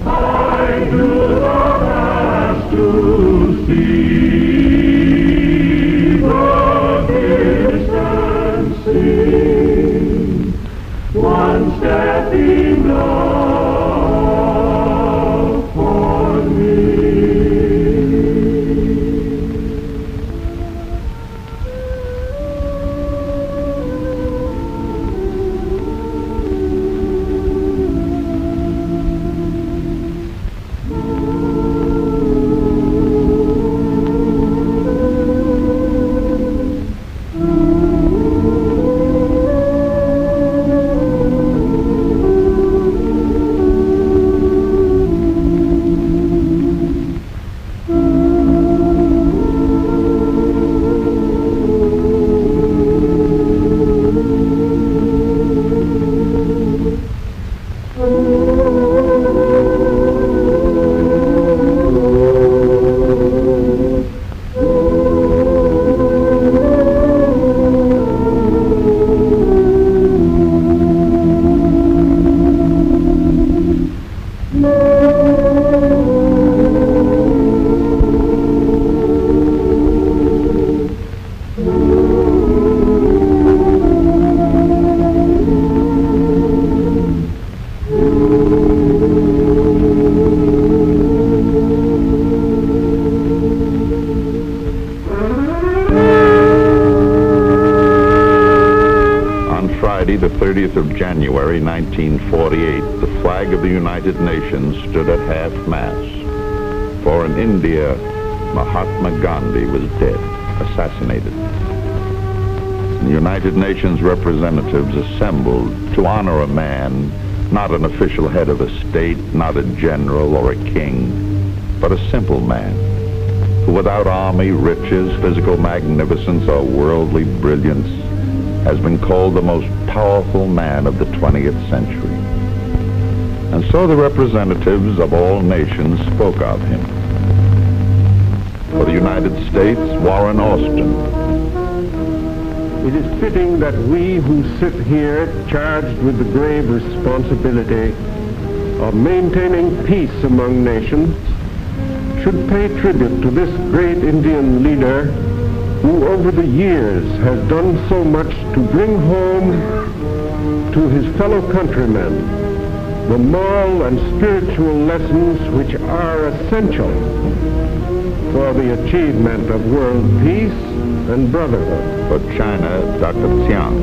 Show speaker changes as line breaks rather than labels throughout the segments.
I do not ask to see the distant sea, one step enough for me.
Friday, the 30th of January, 1948, the flag of the United Nations stood at half-mast. For in India, Mahatma Gandhi was dead, assassinated. The United Nations representatives assembled to honor a man, not an official head of a state, not a general or a king, but a simple man, who without army, riches, physical magnificence, or worldly brilliance, has been called the most powerful man of the 20th century. And so the representatives of all nations spoke of him. For the United States, Warren Austin.
It is fitting that we who sit here charged with the grave responsibility of maintaining peace among nations should pay tribute to this great Indian leader who over the years has done so much to bring home to his fellow countrymen the moral and spiritual lessons which are essential for the achievement of world peace and brotherhood.
For China, Dr. Xiang.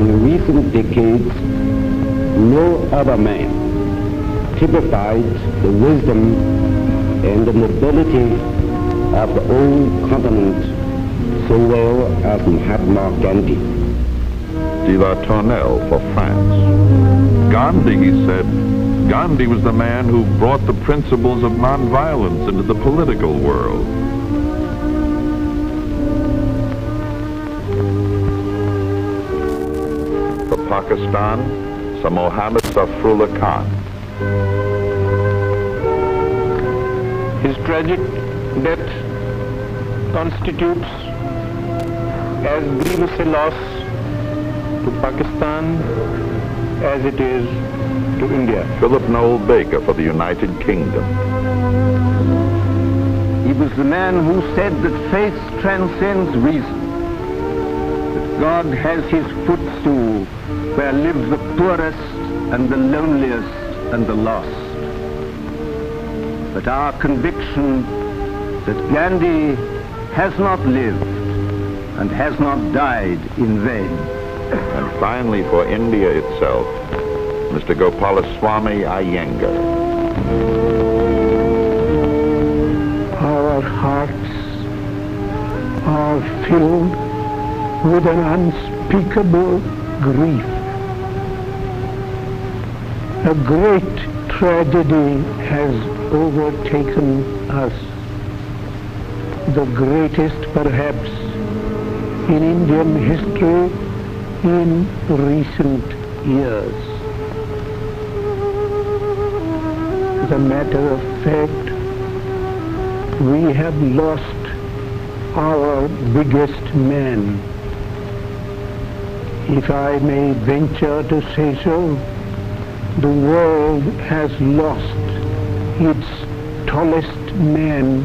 In recent decades, no other man typified the wisdom and the nobility of the old continent so well as Mahatma Gandhi.
De La Tournelle for France. Gandhi, he said, Gandhi was the man who brought the principles of nonviolence into the political world. For Pakistan, Sir Mohammad Safrullah Khan.
His tragic death constitutes as grievous a loss to Pakistan as it is to India.
Philip Noel Baker for the United Kingdom.
He was the man who said that faith transcends reason, that God has his footstool where live the poorest and the loneliest and the lost. But our conviction that Gandhi has not lived and has not died in vain.
And finally, for India itself, Mr. Gopalaswamy Iyengar.
Our hearts are filled with an unspeakable grief. A great tragedy has overtaken us. The greatest, perhaps, in Indian history in recent years. As a matter of fact, we have lost our biggest man. If I may venture to say so, the world has lost its tallest man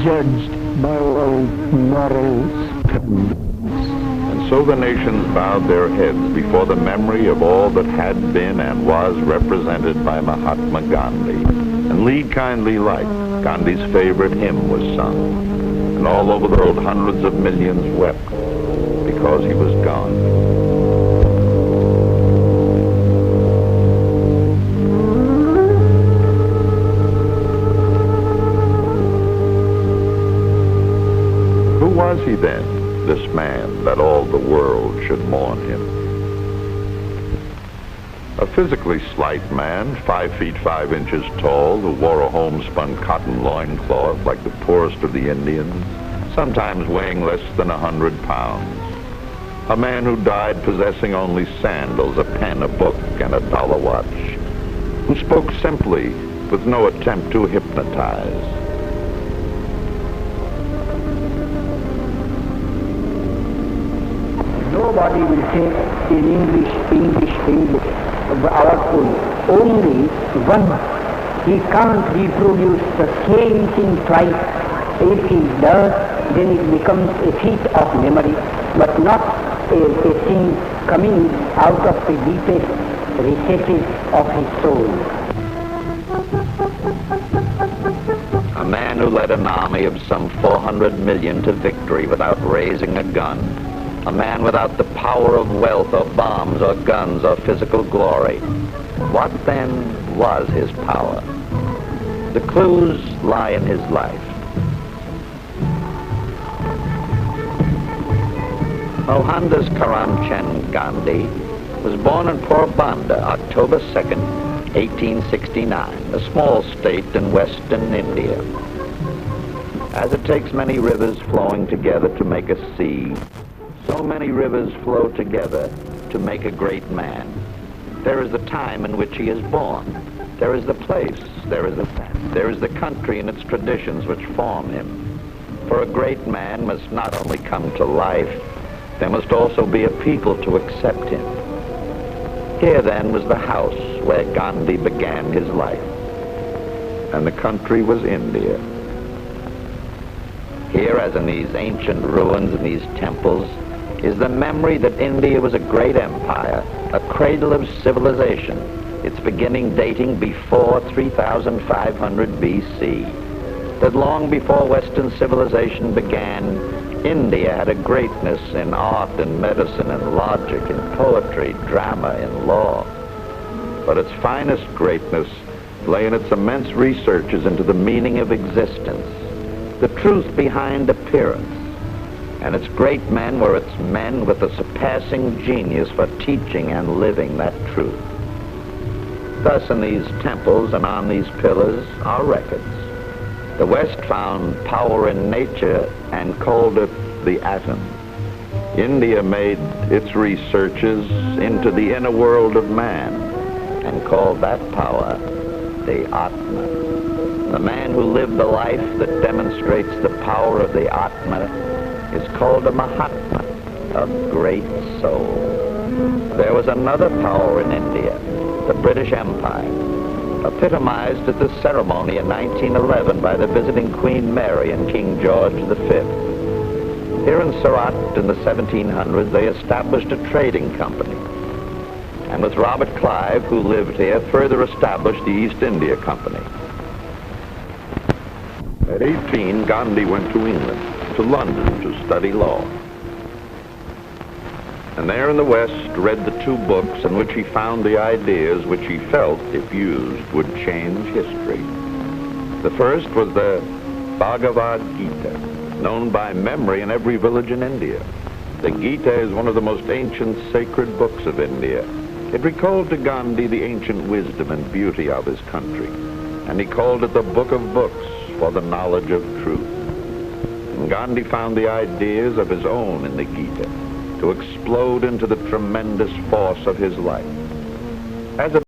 judged by all moral standards.
And so the nations bowed their heads before the memory of all that had been and was represented by Mahatma Gandhi. And Lead Kindly Light, Gandhi's favorite hymn, was sung. And all over the world, hundreds of millions wept because he was gone. Who was he then, this man, that all the world should mourn him? A physically slight man, 5 feet 5 inches tall, who wore a homespun cotton loincloth like the poorest of the Indians, sometimes weighing less than 100 pounds. A man who died possessing only sandals, a pen, a book, and a dollar watch. Who spoke simply, with no attempt to hypnotize.
Nobody will say in English, powerful. Only one. He can't reproduce the same thing twice. If he does, then it becomes a feat of memory, but not a thing coming out of the deepest recesses of his soul.
A man who led an army of some 400 million to victory without raising a gun. A man without the power of wealth or bombs or guns or physical glory. What then was his power? The clues lie in his life. Mohandas Karamchand Gandhi was born in Porbandar, October 2nd, 1869, a small state in western India. As it takes many rivers flowing together to make a sea, so many rivers flow together to make a great man. There is the time in which he is born. There is the place, there is the fact, there is the country and its traditions which form him. For a great man must not only come to life, there must also be a people to accept him. Here then was the house where Gandhi began his life. And the country was India. Here, as in these ancient ruins and these temples, is the memory that India was a great empire, a cradle of civilization, its beginning dating before 3500 BC. That long before Western civilization began, India had a greatness in art and medicine and logic and poetry, drama and law. But its finest greatness lay in its immense researches into the meaning of existence, the truth behind appearance. And its great men were its men with a surpassing genius for teaching and living that truth. Thus in these temples and on these pillars are records. The West found power in nature and called it the atom. India made its researches into the inner world of man and called that power the Atma. The man who lived the life that demonstrates the power of the Atma is called a Mahatma, a great soul. There was another power in India, the British Empire, epitomized at the ceremony in 1911 by the visiting Queen Mary and King George V. Here in Surat in the 1700s, they established a trading company. And with Robert Clive, who lived here, further established the East India Company. At 18, Gandhi went to England, to London, to study law. And there in the West read the 2 books in which he found the ideas which he felt, if used, would change history. The first was the Bhagavad Gita, known by memory in every village in India. The Gita is one of the most ancient sacred books of India. It recalled to Gandhi the ancient wisdom and beauty of his country, and he called it the Book of Books for the knowledge of truth. And Gandhi found the ideas of his own in the Gita to explode into the tremendous force of his life. As a